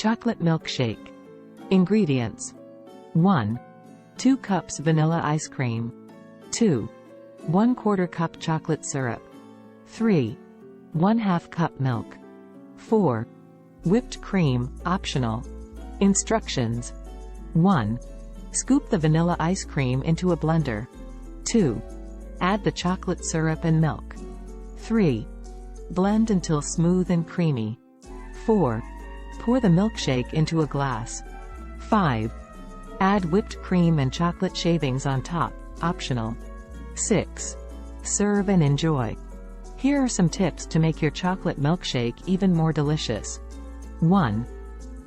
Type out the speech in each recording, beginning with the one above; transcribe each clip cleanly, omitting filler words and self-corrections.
Chocolate milkshake. Ingredients: 1. 2 cups vanilla ice cream. 2. 1/4 cup chocolate syrup. 3. 1/2 cup milk. 4. Whipped cream, optional. Instructions: 1. Scoop the vanilla ice cream into a blender. 2. Add the chocolate syrup and milk. 3. Blend until smooth and creamy. 4. Pour the milkshake into a glass. 5. Add whipped cream and chocolate shavings on top, optional. 6. Serve and enjoy. Here are some tips to make your chocolate milkshake even more delicious. 1.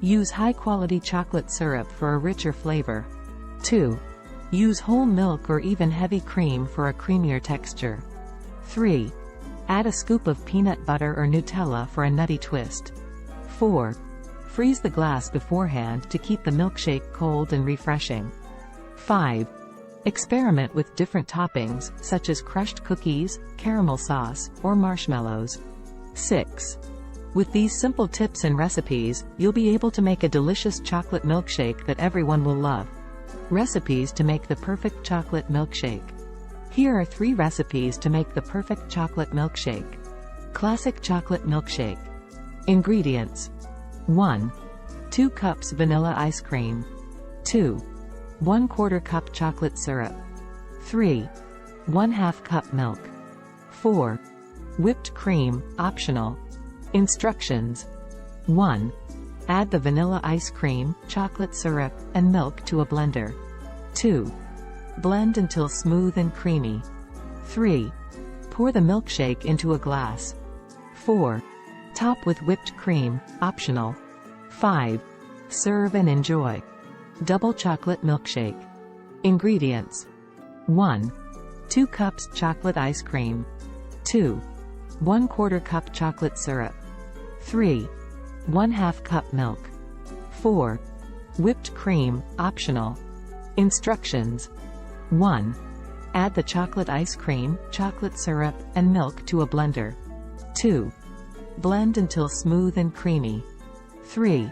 Use high-quality chocolate syrup for a richer flavor. 2. Use whole milk or even heavy cream for a creamier texture. 3. Add a scoop of peanut butter or Nutella for a nutty twist. 4. Freeze the glass beforehand to keep the milkshake cold and refreshing. 5. Experiment with different toppings, such as crushed cookies, caramel sauce, or marshmallows. 6. With these simple tips and recipes, you'll be able to make a delicious chocolate milkshake that everyone will love. Recipes to make the perfect chocolate milkshake. Here are 3 recipes to make the perfect chocolate milkshake. Classic chocolate milkshake. Ingredients: 1. 2 cups vanilla ice cream. 2. 1/4 cup chocolate syrup. 3. 1/2 cup milk. 4. Whipped cream, optional. Instructions: 1. Add the vanilla ice cream, chocolate syrup, and milk to a blender. 2. Blend until smooth and creamy. 3. Pour the milkshake into a glass. 4. Top with whipped cream, optional. 5. Serve and enjoy. Double chocolate milkshake. Ingredients: 1. 2 cups chocolate ice cream. 2. 1/4 cup chocolate syrup. 3. 1/2 cup milk. 4. Whipped cream, optional. Instructions: 1. Add the chocolate ice cream, chocolate syrup, and milk to a blender. 2. Blend until smooth and creamy. 3.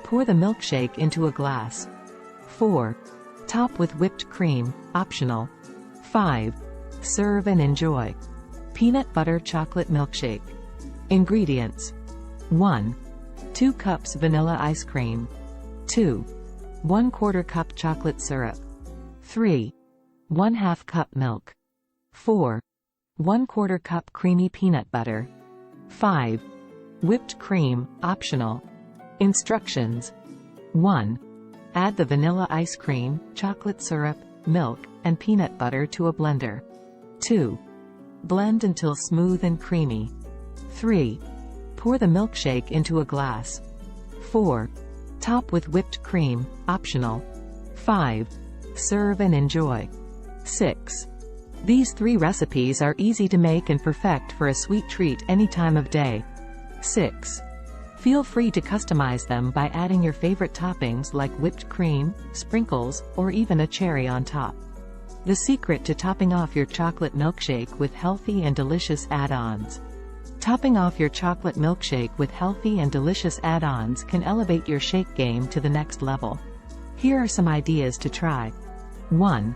Pour the milkshake into a glass. 4. Top with whipped cream, optional. 5. Serve and enjoy. Peanut butter chocolate milkshake. Ingredients: 1. 2 cups vanilla ice cream. 2. 1/4 cup chocolate syrup. 3. 1/2 cup milk. 4. 1/4 cup creamy peanut butter. 5. Whipped cream, optional. Instructions: 1. Add the vanilla ice cream, chocolate syrup, milk, and peanut butter to a blender. 2. Blend until smooth and creamy. 3. Pour the milkshake into a glass. 4. Top with whipped cream, optional. 5. Serve and enjoy. 6. These 3 recipes are easy to make and perfect for a sweet treat any time of day. 6. Feel free to customize them by adding your favorite toppings like whipped cream, sprinkles, or even a cherry on top. The secret to topping off your chocolate milkshake with healthy and delicious add-ons. Topping off your chocolate milkshake with healthy and delicious add-ons can elevate your shake game to the next level. Here are some ideas to try. 1.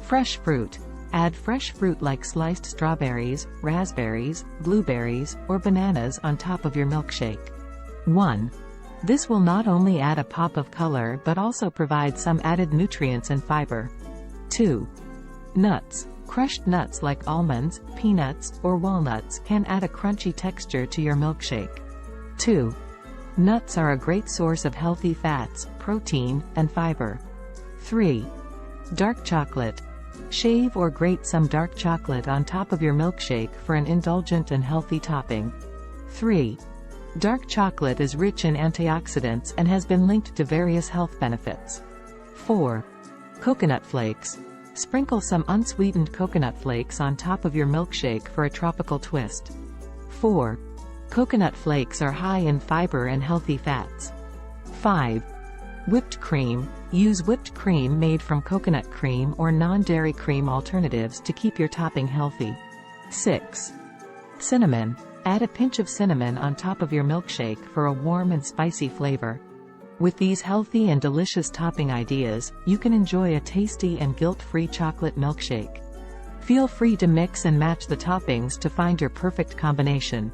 Fresh fruit. Add fresh fruit like sliced strawberries, raspberries, blueberries, or bananas on top of your milkshake. 1. This will not only add a pop of color but also provide some added nutrients and fiber. 2. Nuts. Crushed nuts like almonds, peanuts, or walnuts can add a crunchy texture to your milkshake. 2. Nuts are a great source of healthy fats, protein, and fiber. 3. Dark chocolate. Shave or grate some dark chocolate on top of your milkshake for an indulgent and healthy topping. 3. Dark chocolate is rich in antioxidants and has been linked to various health benefits. 4. Coconut flakes. Sprinkle some unsweetened coconut flakes on top of your milkshake for a tropical twist. 4. Coconut flakes are high in fiber and healthy fats. 5. Whipped cream. Use whipped cream made from coconut cream or non-dairy cream alternatives to keep your topping healthy. 6. Cinnamon. Add a pinch of cinnamon on top of your milkshake for a warm and spicy flavor. With these healthy and delicious topping ideas, you can enjoy a tasty and guilt-free chocolate milkshake. Feel free to mix and match the toppings to find your perfect combination.